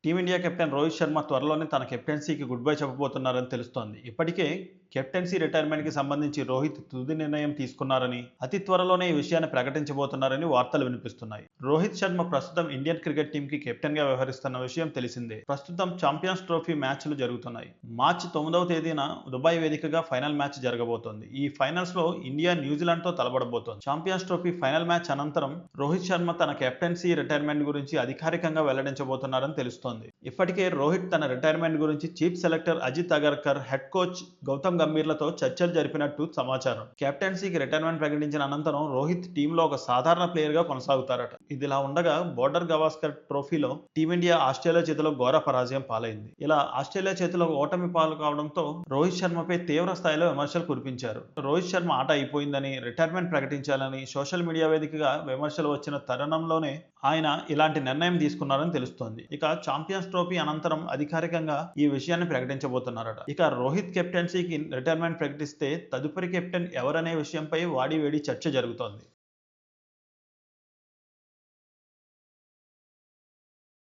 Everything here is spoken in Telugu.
టీమిండియా కెప్టెన్ రోహిత్ శర్మ త్వరలోనే తన కెప్టెన్సీకి గుడ్ బై చెప్పబోతున్నారని తెలుస్తోంది. ఇప్పటికే కెప్టెన్సీ రిటైర్మెంట్‌కి సంబంధించి రోహిత్ తుది నిర్ణయం తీసుకున్నారని, అతి త్వరలోనే ఈ విషయాన్ని ప్రకటించబోతున్నారని వార్తలు వినిపిస్తున్నాయి. రోహిత్ శర్మ ప్రస్తుతం ఇండియన్ క్రికెట్ టీమ్‌కి కెప్టెన్‌గా వ్యవహరిస్తున్న విషయం తెలిసిందే. ప్రస్తుతం ఛాంపియన్స్ ట్రోఫీ మ్యాచ్‌లు జరుగుతున్నాయి. మార్చి 9వ తేదీన దుబాయ్ వేదికగా ఫైనల్ మ్యాచ్ జరగబోతోంది. ఈ ఫైనల్స్‌లో ఇండియా న్యూజిలాండ్‌తో తలపడబోతోంది. ఛాంపియన్స్ ట్రోఫీ ఫైనల్ మ్యాచ్ అనంతరం రోహిత్ శర్మ తన కెప్టెన్సీ రిటైర్మెంట్ గురించి అధికారికంగా వెల్లడించబోతున్నారని తెలుస్తోంది. ఇప్పటికే రోహిత్ తన రిటైర్మెంట్ గురించి chief selector Ajit Agarkar, head coach Gautam గంభీర్లతో చర్చలు జరిపినట్టు సమాచారం. కెప్టెన్సీకి రిటైర్మెంట్ ప్రకటించిన అనంతరం రోహిత్ టీంలో ఒక సాధారణ ప్లేయర్గా కొనసాగుతారట. ఇదిలా ఉండగా బోర్డర్ గవాస్కర్ ట్రోఫీలో టీమిండియా ఆస్ట్రేలియా చేతిలో ఘోర పరాజయం పాలైంది. ఇలా ఆస్ట్రేలియా చేతిలో ఓటమి పాలు కావడంతో రోహిత్ శర్మపై తీవ్ర స్థాయిలో విమర్శలు కురిపించారు. రోహిత్ శర్మ ఆట అయిపోయిందని, రిటైర్మెంట్ ప్రకటించాలని సోషల్ మీడియా వేదికగా విమర్శలు వచ్చిన తరుణంలోనే ఆయన ఇలాంటి నిర్ణయం తీసుకున్నారని తెలుస్తోంది. ఇక ఛాంపియన్స్ ట్రోఫీ అనంతరం అధికారికంగా ఈ విషయాన్ని ప్రకటించబోతున్నారట. ఇక రోహిత్ కెప్టెన్సీకి రిటైర్మెంట్ ప్రకటిస్తే తదుపరి కెప్టెన్ ఎవరనే విషయంపై వాడి వేడి చర్చ జరుగుతోంది.